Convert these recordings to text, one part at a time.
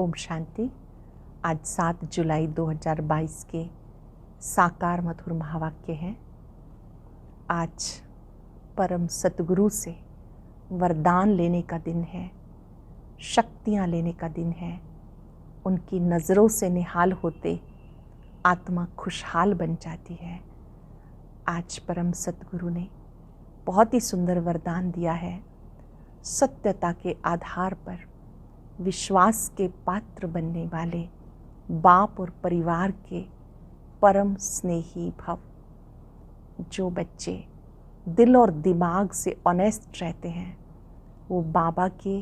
ओम शांति। आज 7 जुलाई 2022 के साकार मधुर महावाक्य हैं। आज परम सतगुरु से वरदान लेने का दिन है, शक्तियाँ लेने का दिन है। उनकी नज़रों से निहाल होते आत्मा खुशहाल बन जाती है। आज परम सतगुरु ने बहुत ही सुंदर वरदान दिया है। सत्यता के आधार पर विश्वास के पात्र बनने वाले बाप और परिवार के परम स्नेही भव। जो बच्चे दिल और दिमाग से ऑनेस्ट रहते हैं वो बाबा के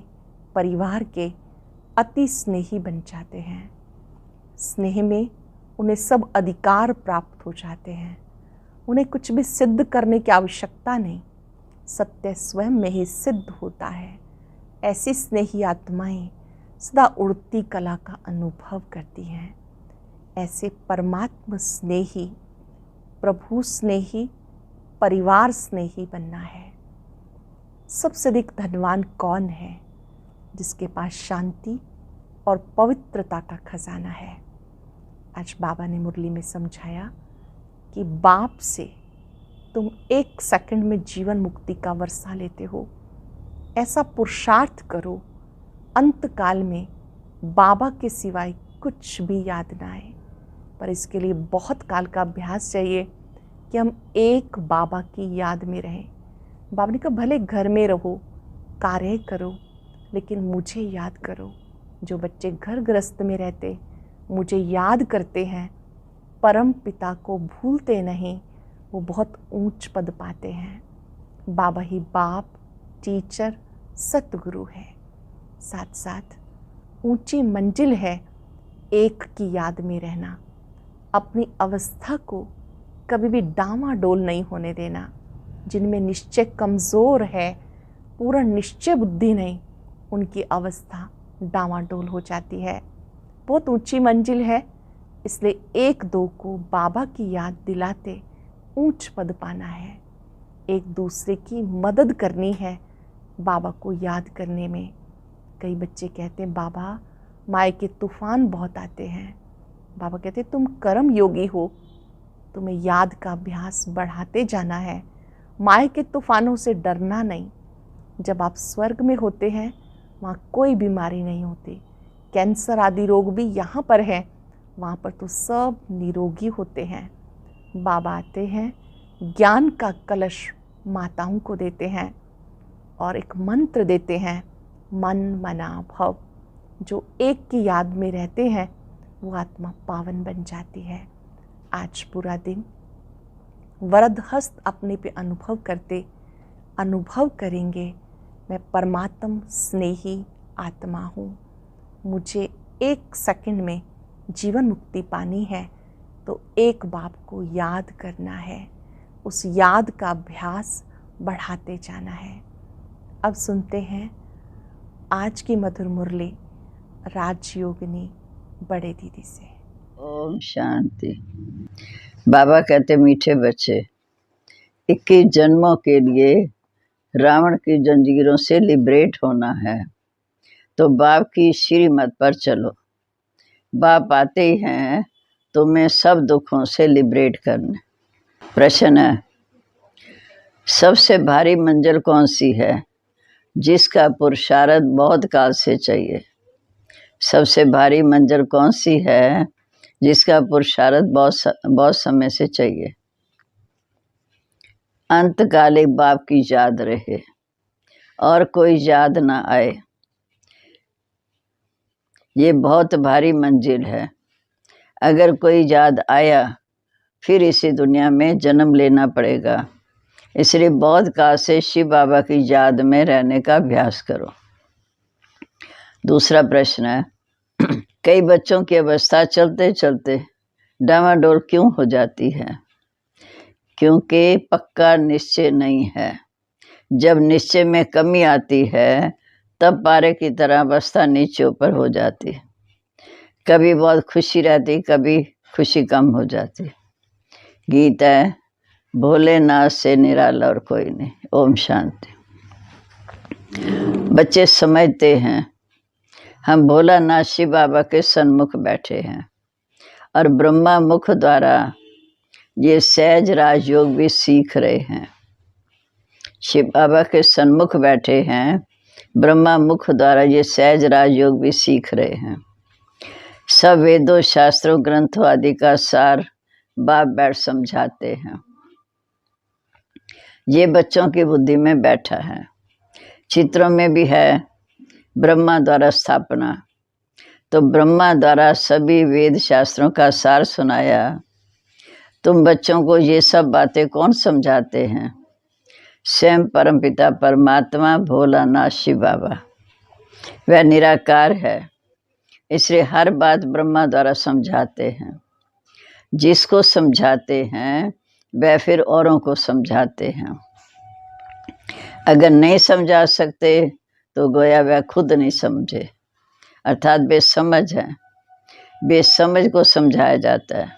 परिवार के अति स्नेही बन जाते हैं। स्नेह में उन्हें सब अधिकार प्राप्त हो जाते हैं। उन्हें कुछ भी सिद्ध करने की आवश्यकता नहीं, सत्य स्वयं में ही सिद्ध होता है। ऐसी स्नेही आत्माएं सदा उड़ती कला का अनुभव करती हैं। ऐसे परमात्मा स्नेही, प्रभु स्नेही, परिवार स्नेही बनना है। सबसे अधिक धनवान कौन है? जिसके पास शांति और पवित्रता का खजाना है। आज बाबा ने मुरली में समझाया कि बाप से तुम 1 सेकंड में जीवन मुक्ति का वर्षा लेते हो। ऐसा पुरुषार्थ करो अंत काल में बाबा के सिवाय कुछ भी याद ना आए। पर इसके लिए बहुत काल का अभ्यास चाहिए कि हम एक बाबा की याद में रहें। बाबा ने कहा भले घर में रहो, कार्य करो, लेकिन मुझे याद करो। जो बच्चे घर गृहस्थ में रहते मुझे याद करते हैं, परम पिता को भूलते नहीं, वो बहुत ऊंच पद पाते हैं। बाबा ही बाप, टीचर, सतगुरु है। साथ साथ ऊंची मंजिल है एक की याद में रहना। अपनी अवस्था को कभी भी डामाडोल नहीं होने देना। जिनमें निश्चय कमज़ोर है, पूरा निश्चय बुद्धि नहीं, उनकी अवस्था डामाडोल हो जाती है। बहुत ऊंची मंजिल है, इसलिए 1-2 को बाबा की याद दिलाते ऊंच पद पाना है। एक दूसरे की मदद करनी है बाबा को याद करने में। कई बच्चे कहते हैं बाबा माया के तूफान बहुत आते हैं। बाबा कहते तुम कर्म योगी हो, तुम्हें याद का अभ्यास बढ़ाते जाना है। माया के तूफानों से डरना नहीं। जब आप स्वर्ग में होते हैं वहाँ कोई बीमारी नहीं होती। कैंसर आदि रोग भी यहाँ पर है, वहाँ पर तो सब निरोगी होते हैं। बाबा आते हैं, ज्ञान का कलश माताओं को देते हैं और एक मंत्र देते हैं, मन मना भव। जो एक की याद में रहते हैं वो आत्मा पावन बन जाती है। आज पूरा दिन वरद हस्त अपने पे अनुभव करेंगे, मैं परमात्म स्नेही आत्मा हूँ। मुझे 1 सेकंड में जीवन मुक्ति पानी है तो एक बाप को याद करना है। उस याद का अभ्यास बढ़ाते जाना है। अब सुनते हैं आज की मधुर मुरली राजयोगिनी बड़े दीदी से। ओम शांति। बाबा कहते मीठे बच्चे, 21 जन्मों के लिए रावण की जंजीरों से लिबरेट होना है तो बाप की श्रीमत पर चलो। बाप आते ही हैं तुम्हें सब दुखों से लिबरेट करने। प्रश्न है, सबसे भारी मंजिल कौन सी है जिसका पुरुषार्थ बहुत काल से चाहिए? सबसे भारी मंजिल कौन सी है जिसका पुरुषार्थ बहुत समय से चाहिए? अंतकालिक बाप की याद रहे और कोई याद ना आए, ये बहुत भारी मंजिल है। अगर कोई याद आया फिर इसी दुनिया में जन्म लेना पड़ेगा। इसलिए बहुत काल से शिव बाबा की याद में रहने का अभ्यास करो। दूसरा प्रश्न है, कई बच्चों की अवस्था चलते चलते डामाडोल क्यों हो जाती है? क्योंकि पक्का निश्चय नहीं है। जब निश्चय में कमी आती है तब पारे की तरह अवस्था नीचे ऊपर हो जाती। कभी बहुत खुशी रहती, कभी खुशी कम हो जाती। गीत है, भोलेनाथ से निराला और कोई नहीं। ओम शांति। बच्चे समझते हैं हम भोलानाथ शिव बाबा के सन्मुख बैठे हैं और ब्रह्मा मुख द्वारा ये सहज राजयोग भी सीख रहे हैं। शिव बाबा के सन्मुख बैठे हैं, ब्रह्मा मुख द्वारा ये सहज राजयोग भी सीख रहे हैं। सब वेदों शास्त्रों ग्रंथों आदि का सार बाप बैठ समझाते हैं। ये बच्चों की बुद्धि में बैठा है। चित्रों में भी है ब्रह्मा द्वारा स्थापना। तो ब्रह्मा द्वारा सभी वेद शास्त्रों का सार सुनाया। तुम बच्चों को ये सब बातें कौन समझाते हैं? स्वयं परमपिता परमात्मा भोलानाथ शिव बाबा। वह निराकार है, इसलिए हर बात ब्रह्मा द्वारा समझाते हैं। जिसको समझाते हैं वह फिर औरों को समझाते हैं। अगर नहीं समझा सकते तो गोया वह खुद नहीं समझे, अर्थात बेसमझ है। बेसमझ को समझाया जाता है।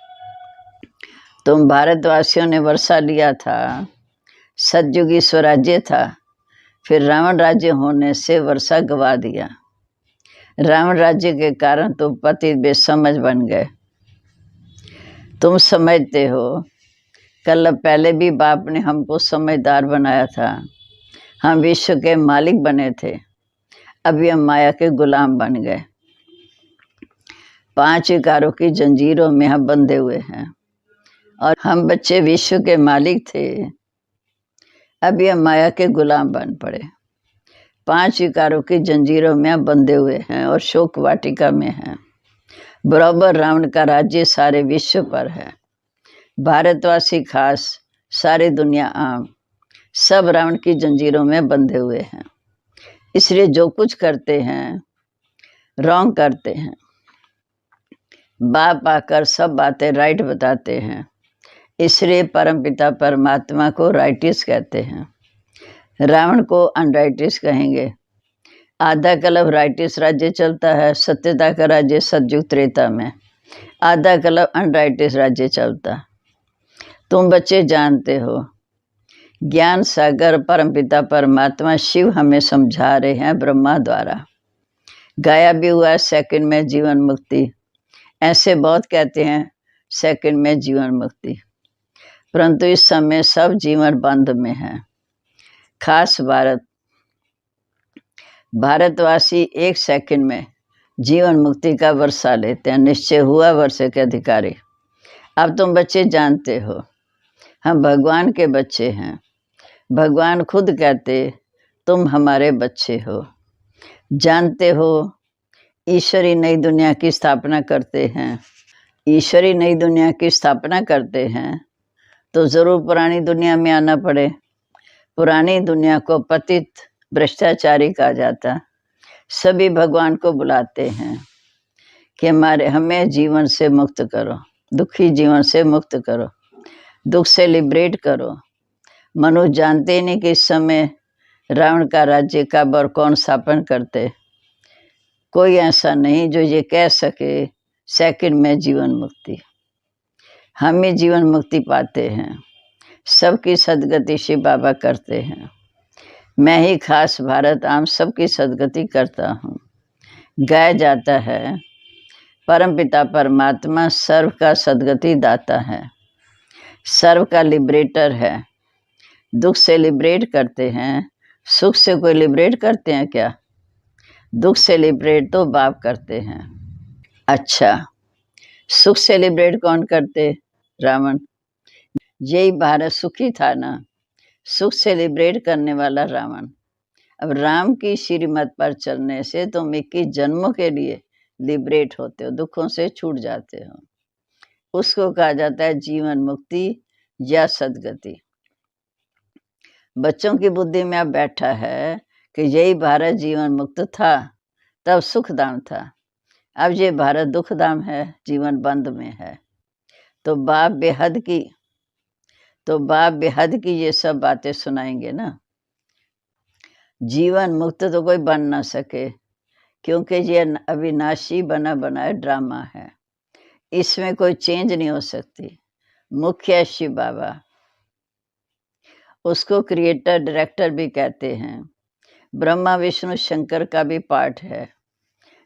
तुम भारतवासियों ने वर्षा लिया था, सतयुगी स्वराज्य था, फिर रावण राज्य होने से वर्षा गवा दिया। रावण राज्य के कारण तुम पति बेसमझ बन गए। तुम समझते हो कल पहले भी बाप ने हमको समझदार बनाया था। हम विश्व के मालिक बने थे, अभी हम माया के गुलाम बन गए। 5 विकारों की जंजीरों में हम बंधे हुए हैं और हम बच्चे विश्व के मालिक थे, अभी हम माया के गुलाम बन पड़े। 5 विकारों की जंजीरों में हम बंधे हुए हैं और शोक वाटिका में हैं। बराबर रावण का राज्य सारे विश्व पर है। भारतवासी खास, सारी दुनिया आम, सब रावण की जंजीरों में बंधे हुए हैं। इसलिए जो कुछ करते हैं रॉन्ग करते हैं। बाप आकर सब बातें राइट बताते हैं, इसलिए परमपिता परमात्मा को राइटिस कहते हैं। रावण को अनराइटिस कहेंगे। आधा कल्प राइटिस राज्य चलता है, सत्यता का राज्य सतयुग त्रेता में। आधा कल्प अनराइटिस राज्य चलता। तुम बच्चे जानते हो, ज्ञान सागर परमपिता परमात्मा शिव हमें समझा रहे हैं ब्रह्मा द्वारा। गाया भी हुआ है सेकंड में जीवन मुक्ति। ऐसे बहुत कहते हैं सेकंड में जीवन मुक्ति, परंतु इस समय सब जीवन बंद में है। खास भारतवासी 1 सेकंड में जीवन मुक्ति का वर्षा लेते हैं, निश्चय हुआ वर्षे के अधिकारी। अब तुम बच्चे जानते हो हम भगवान के बच्चे हैं। भगवान खुद कहते तुम हमारे बच्चे हो। जानते हो ईश्वरी नई दुनिया की स्थापना करते हैं। ईश्वरी नई दुनिया की स्थापना करते हैं तो जरूर पुरानी दुनिया में आना पड़े। पुरानी दुनिया को पतित भ्रष्टाचारी कहा जाता। सभी भगवान को बुलाते हैं कि हमें जीवन से मुक्त करो, दुखी जीवन से मुक्त करो, दुख से लिबरेट करो। मनुष्य जानते नहीं कि इस समय रावण का राज्य कब और कौन स्थापन करते। कोई ऐसा नहीं जो ये कह सके सेकंड में जीवन मुक्ति। हम ही जीवन मुक्ति पाते हैं। सबकी सदगति शिव बाबा करते हैं। मैं ही खास भारत आम सबकी सदगति करता हूँ। गाया जाता है परमपिता परमात्मा सर्व का सदगति दाता है, सर्व का लिबरेटर है। दुख से लिबरेट करते हैं, सुख से कोई लिबरेट करते हैं क्या? दुख से लिबरेट तो बाप करते हैं। अच्छा, सुख से लिबरेट कौन करते? रावण। यही भारत सुखी था ना, सुख से लिबरेट करने वाला रावण। अब राम की श्रीमत पर चलने से तुम 21 जन्मों के लिए लिबरेट होते हो, दुखों से छूट जाते हो। उसको कहा जाता है जीवन मुक्ति या सदगति। बच्चों की बुद्धि में अब बैठा है कि यही भारत जीवन मुक्त था, तब सुखधाम था। अब ये भारत दुखधाम है, जीवन बंद में है। तो बाप बेहद की ये सब बातें सुनाएंगे ना। जीवन मुक्त तो कोई बन ना सके, क्योंकि ये अविनाशी बना बनाया ड्रामा है। इसमें कोई चेंज नहीं हो सकती। मुख्य शिव बाबा, उसको क्रिएटर डायरेक्टर भी कहते हैं। ब्रह्मा विष्णु शंकर का भी पार्ट है।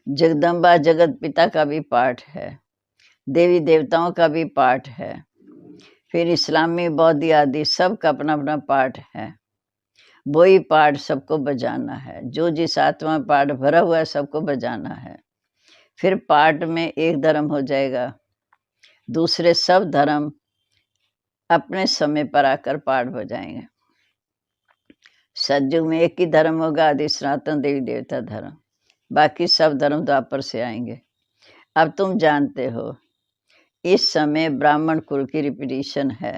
जगदम्बा जगत पिता का भी पाठ है, देवी देवताओं का भी पाठ है, फिर इस्लामी बौद्ध आदि सबका अपना अपना पाठ है। वही पाठ सबको बजाना है, जो जिस आत्मा में पाठ भरा हुआ है सबको बजाना है। फिर पाठ में एक धर्म हो जाएगा, दूसरे सब धर्म अपने समय पर आकर पाठ बजाएंगे। सतयुग में एक ही धर्म होगा, आदि सनातन देवी देवता धर्म, बाकी सब धर्म द्वापर से आएंगे। अब तुम जानते हो इस समय ब्राह्मण कुल की रिपीटिशन है।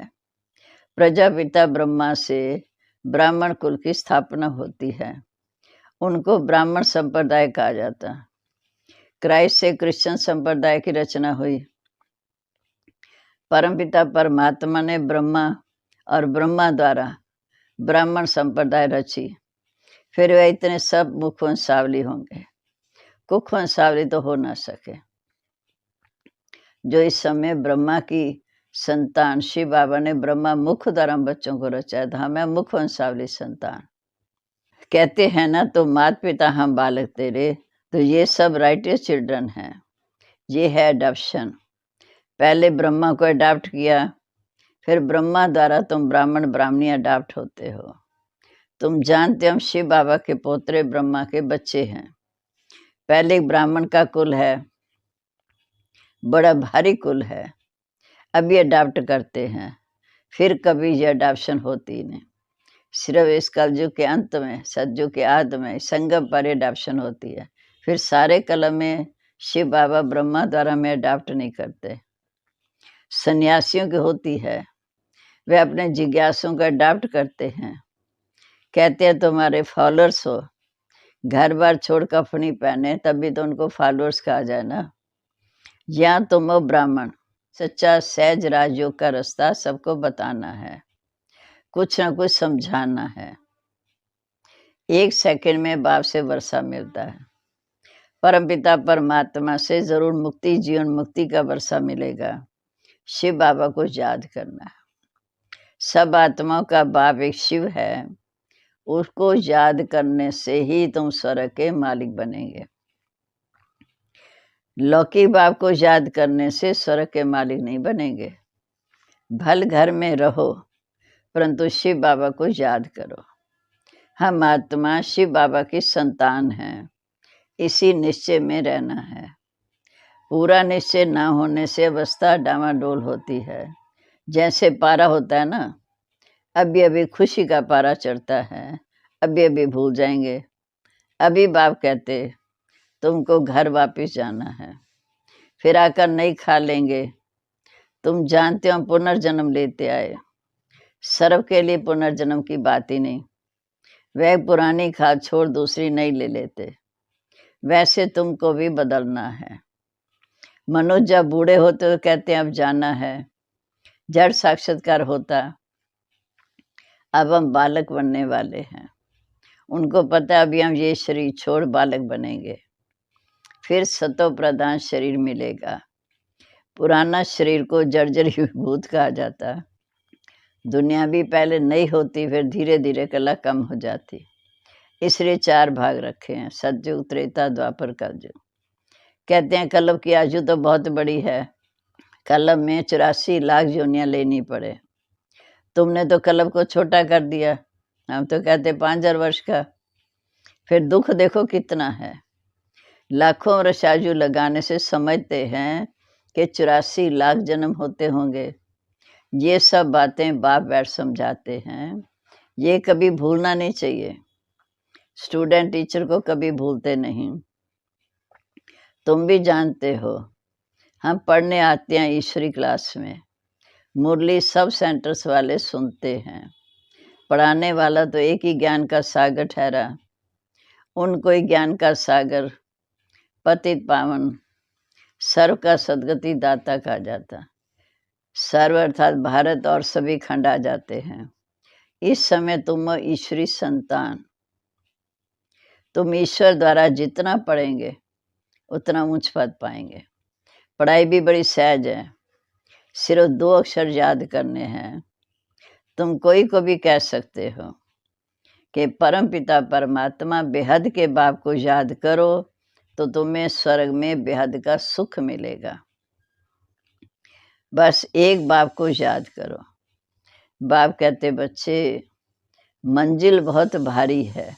प्रजापिता ब्रह्मा से ब्राह्मण कुल की स्थापना होती है, उनको ब्राह्मण संप्रदाय कहा जाता। क्राइस्ट से क्रिश्चियन संप्रदाय की रचना हुई। परमपिता परमात्मा ने ब्रह्मा और ब्रह्मा द्वारा ब्राह्मण संप्रदाय रची। फिर वे इतने सब मुख वंशावली होंगे, कुख वंशावली तो हो ना सके। जो इस समय ब्रह्मा की संतान, शिव बाबा ने ब्रह्मा मुख द्वारा बच्चों को रचाया था, हमें मुख वंशावली संतान कहते हैं ना। तो माता पिता हम बालक तेरे, तो ये सब राइटियस चिल्ड्रन हैं। ये है अडॉप्शन। पहले ब्रह्मा को अडॉप्ट किया, फिर ब्रह्मा द्वारा तुम ब्राह्मण ब्राह्मणी अडॉप्ट होते हो। तुम जानते हो हम शिव बाबा के पोतरे ब्रह्मा के बच्चे हैं। पहले ब्राह्मण का कुल है, बड़ा भारी कुल है, अभी अडॉप्ट करते हैं, फिर कभी ये अडॉप्शन होती नहीं। सिर्फ इस कलयुग के अंत में, सतयुग के आदि में संगम पर अडॉप्शन होती है। फिर सारे कलम में शिव बाबा ब्रह्मा द्वारा में अडॉप्ट नहीं करते। सन्यासियों की होती है, वे अपने जिज्ञासुओं को अडॉप्ट करते हैं। कहते हैं तुम्हारे फॉलोअर्स हो, घर बार छोड़ कफनी पहने तभी तो उनको फॉलोअर्स कहा जाए ना। यहाँ तुम हो ब्राह्मण, सच्चा सहज राजयोग का रास्ता सबको बताना है, कुछ ना कुछ समझाना है। 1 सेकंड में बाप से वर्षा मिलता है, परमपिता परमात्मा से जरूर मुक्ति, जीवन मुक्ति का वर्षा मिलेगा। शिव बाबा को याद करना है। सब आत्माओं का बाप एक शिव है, उसको याद करने से ही तुम स्वर्ग के मालिक बनेंगे। लौकिक बाप को याद करने से स्वर्ग के मालिक नहीं बनेंगे। भल घर में रहो, परंतु शिव बाबा को याद करो। हम आत्मा शिव बाबा की संतान हैं, इसी निश्चय में रहना है। पूरा निश्चय ना होने से अवस्था डामाडोल होती है। जैसे पारा होता है ना, अभी अभी खुशी का पारा चढ़ता है, अभी अभी भूल जाएंगे। अभी बाप कहते तुमको घर वापस जाना है, फिर आकर नहीं खा लेंगे। तुम जानते हो पुनर्जन्म लेते आए, सर्व के लिए पुनर्जन्म की बात ही नहीं। वह पुरानी खाद छोड़ दूसरी नहीं ले लेते। वैसे तुमको भी बदलना है। मनुष्य जब बूढ़े होते तो कहते हैं अब जाना है, जड़ साक्षात्कार होता, अब हम बालक बनने वाले हैं। उनको पता है अभी हम ये शरीर छोड़ बालक बनेंगे, फिर सतो प्रधान शरीर मिलेगा। पुराना शरीर को जर्जरी भूत कहा जाता। दुनिया भी पहले नहीं होती, फिर धीरे धीरे कला कम हो जाती। इसलिए 4 भाग रखे हैं, सतयुग, त्रेता, द्वापर, कलयुग। कहते हैं कलप की आयु तो बहुत बड़ी है, कलप में 84 लाख योनियां लेनी पड़े। तुमने तो कलप को छोटा कर दिया, हम तो कहते 5000 वर्ष का। फिर दुख देखो कितना है। लाखों वर्ष आयु लगाने से समझते हैं कि 84 लाख जन्म होते होंगे। ये सब बातें बाप बैठ समझाते हैं, ये कभी भूलना नहीं चाहिए। स्टूडेंट टीचर को कभी भूलते नहीं। तुम भी जानते हो हम पढ़ने आते हैं ईश्वरी क्लास में, मुरली सब सेंटर्स वाले सुनते हैं। पढ़ाने वाला तो एक ही ज्ञान का सागर ठहरा, उनको ही ज्ञान का सागर, पतित पावन, सर्व का सदगति दाता कहा जाता। सर्व अर्थात भारत और सभी खंड आ जाते हैं। इस समय तुम ईश्वरी संतान, तुम ईश्वर द्वारा जितना पढ़ेंगे उतना ऊंच पद पाएंगे। पढ़ाई भी बड़ी सहज है, सिर्फ 2 अक्षर याद करने हैं। तुम कोई को भी कह सकते हो कि परम पिता परमात्मा बेहद के बाप को याद करो, तो तुम्हें स्वर्ग में बेहद का सुख मिलेगा। बस एक बाप को याद करो। बाप कहते, बच्चे मंजिल बहुत भारी है,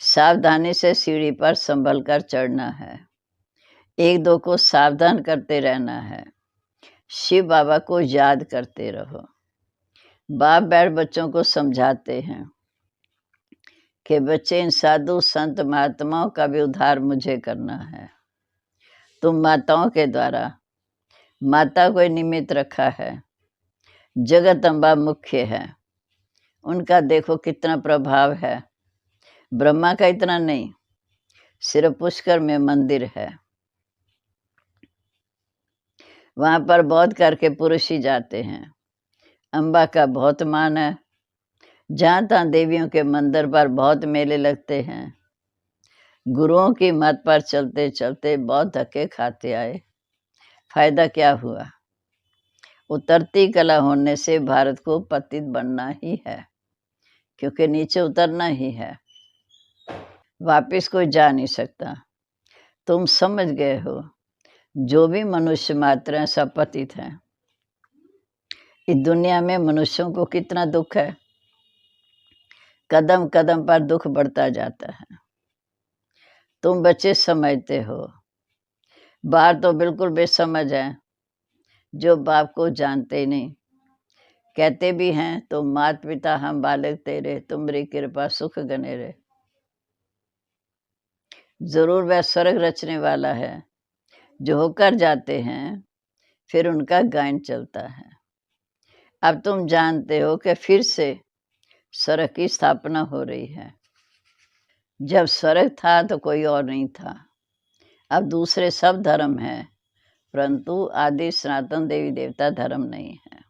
सावधानी से सीढ़ी पर संभल कर चढ़ना है, एक दो को सावधान करते रहना है, शिव बाबा को याद करते रहो। बाप बैठ बच्चों को समझाते हैं कि बच्चे, इन साधु संत महात्माओं का भी उद्धार मुझे करना है। तुम माताओं के द्वारा माता को निमित्त रखा है, जगत अम्बा मुख्य है, उनका देखो कितना प्रभाव है। ब्रह्मा का इतना नहीं, सिर्फ पुष्कर में मंदिर है, वहां पर बहुत करके पुरुष ही जाते हैं। अम्बा का बहुत मान है, जहाँ तहाँ देवियों के मंदिर पर बहुत मेले लगते हैं। गुरुओं की मत पर चलते चलते बहुत धक्के खाते आए, फायदा क्या हुआ? उतरती कला होने से भारत को पतित बनना ही है, क्योंकि नीचे उतरना ही है, वापिस कोई जा नहीं सकता। तुम समझ गए हो, जो भी मनुष्य मात्र हैं सब पतित हैं। इस दुनिया में मनुष्यों को कितना दुख है, कदम कदम पर दुख बढ़ता जाता है। तुम बच्चे समझते हो, बाहर तो बिल्कुल बेसमझ है, जो बाप को जानते ही नहीं। कहते भी हैं, तो मात पिता हम बालक तेरे, तुम्हारी कृपा सुख गने रे। जरूर वह स्वर्ग रचने वाला है, जो होकर जाते हैं फिर उनका गायन चलता है। अब तुम जानते हो कि फिर से स्वर्ग की स्थापना हो रही है। जब स्वर्ग था तो कोई और नहीं था, अब दूसरे सब धर्म हैं, परंतु आदि सनातन देवी देवता धर्म नहीं है।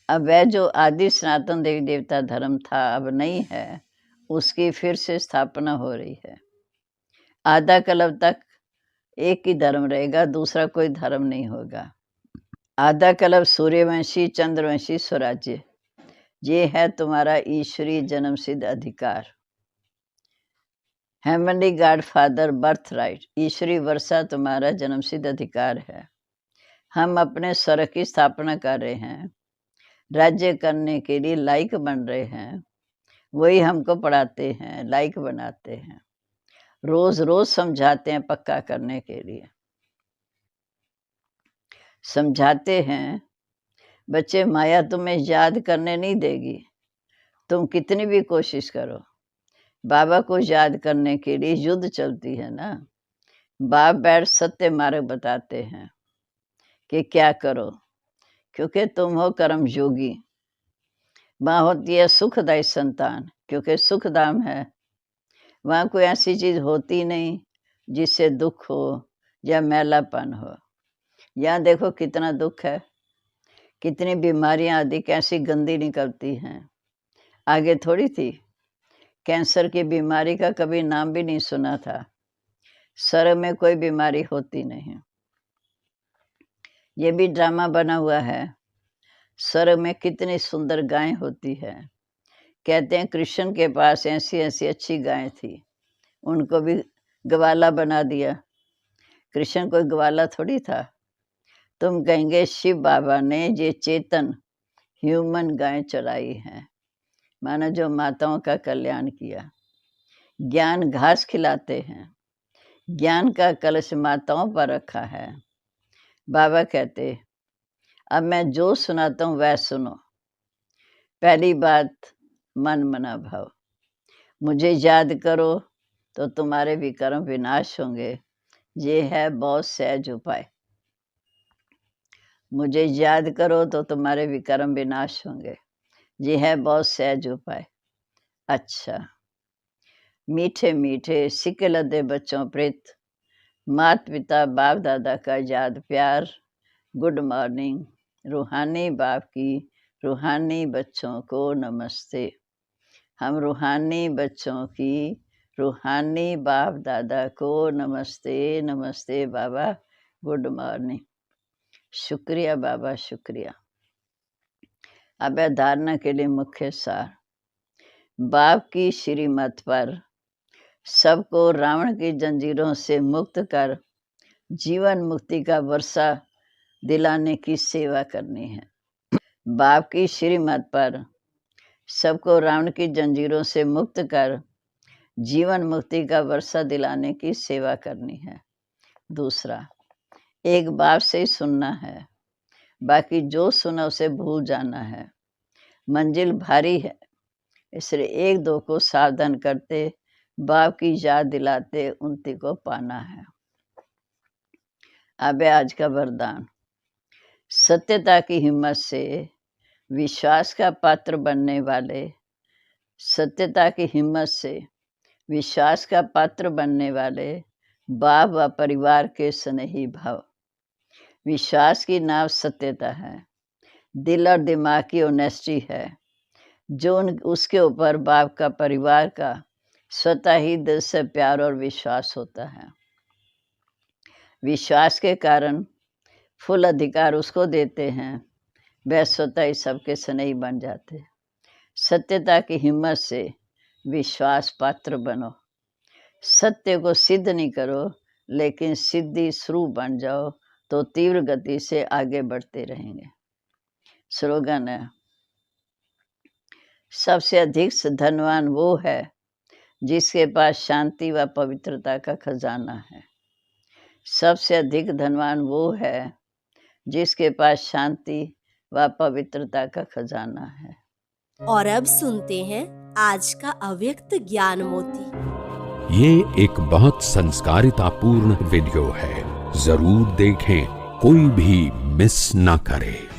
अब वह जो आदि सनातन देवी देवता धर्म था अब नहीं है, उसकी फिर से स्थापना हो रही है। आधा कल्प तक एक ही धर्म रहेगा, दूसरा कोई धर्म नहीं होगा। आधा कल्प सूर्यवंशी चंद्रवंशी स्वराज्य, ये है तुम्हारा ईश्वरीय जन्म सिद्ध अधिकार। हेमनली गॉड फादर बर्थ राइट, ईश्वरी वर्षा तुम्हारा जन्म सिद्ध अधिकार है। हम अपने स्वर्ग की स्थापना कर रहे हैं, राज्य करने के लिए लायक बन रहे हैं। वही हमको पढ़ाते हैं, लायक बनाते हैं, रोज रोज समझाते हैं पक्का करने के लिए। समझाते हैं, बच्चे माया तुम्हें याद करने नहीं देगी, तुम कितनी भी कोशिश करो। बाबा को याद करने के लिए युद्ध चलती है ना। बाप बैठ सत्य मार्ग बताते हैं कि क्या करो, क्योंकि तुम हो कर्म योगी। वहाँ होती है सुखदायी संतान, क्योंकि सुखधाम है, वहाँ कोई ऐसी चीज होती नहीं जिससे दुख हो या मैलापन हो। यहाँ देखो कितना दुख है, कितनी बीमारियां आदि कैसी गंदी निकलती हैं। आगे थोड़ी थी, कैंसर की बीमारी का कभी नाम भी नहीं सुना था। स्वर्ग में कोई बीमारी होती नहीं। ये भी ड्रामा बना हुआ है। स्वर्ग में कितनी सुंदर गायें होती है। कहते हैं कृष्ण के पास ऐसी ऐसी अच्छी गायें थी, उनको भी ग्वाला बना दिया। कृष्ण कोई ग्वाला थोड़ी था। तुम कहेंगे शिव बाबा ने ये चेतन ह्यूमन गायें चलाई हैं, मानो जो माताओं का कल्याण किया। ज्ञान घास खिलाते हैं, ज्ञान का कलश माताओं पर रखा है। बाबा कहते, अब मैं जो सुनाता हूँ वह सुनो। पहली बात, मन मना भाव। मुझे याद करो तो तुम्हारे विकर्म विनाश होंगे, ये है बहुत सहज उपाय। मुझे याद करो तो तुम्हारे विकर्म विनाश होंगे, ये है बहुत सहज उपाय। अच्छा, मीठे मीठे सिक्के लदे बच्चों प्रीत, माता पिता बाप दादा का याद प्यार, गुड मॉर्निंग। रूहानी बाप की रूहानी बच्चों को नमस्ते। हम रूहानी बच्चों की रूहानी बाप दादा को नमस्ते। नमस्ते बाबा, गुड मॉर्निंग। शुक्रिया बाबा, शुक्रिया। अब धारणा के लिए मुख्य सार। बाप की श्रीमत पर सबको रावण की जंजीरों से मुक्त कर जीवन मुक्ति का वर्षा दिलाने की सेवा करनी है। बाप की श्रीमत पर सबको रावण की जंजीरों से मुक्त कर जीवन मुक्ति का वर्षा दिलाने की सेवा करनी है। दूसरा, एक बाप से ही सुनना है, बाकी जो सुना उसे भूल जाना है। मंजिल भारी है, इसलिए एक दो को सावधान करते बाप की याद दिलाते उन्नति को पाना है। अब आज का वरदान। सत्यता की हिम्मत से विश्वास का पात्र बनने वाले, सत्यता की हिम्मत से विश्वास का पात्र बनने वाले बाप व परिवार के स्नेही भाव। विश्वास की नाव सत्यता है, दिल और दिमाग की ऑनेस्टी है, जो उसके ऊपर बाप का परिवार का स्वतः ही दिल से प्यार और विश्वास होता है। विश्वास के कारण फुल अधिकार उसको देते हैं, वह स्वतः ही सबके स्नेही बन जाते। सत्यता की हिम्मत से विश्वास पात्र बनो। सत्य को सिद्ध नहीं करो, लेकिन सिद्धि स्वरूप बन जाओ तो तीव्र गति से आगे बढ़ते रहेंगे। स्लोगन है, सबसे अधिक धनवान वो है जिसके पास शांति व पवित्रता का खजाना है। सबसे अधिक धनवान वो है जिसके पास शांति व पवित्रता का खजाना है। और अब सुनते हैं आज का अव्यक्त ज्ञान मोती। ये एक बहुत संस्कारितापूर्ण वीडियो है, जरूर देखें, कोई भी मिस ना करे।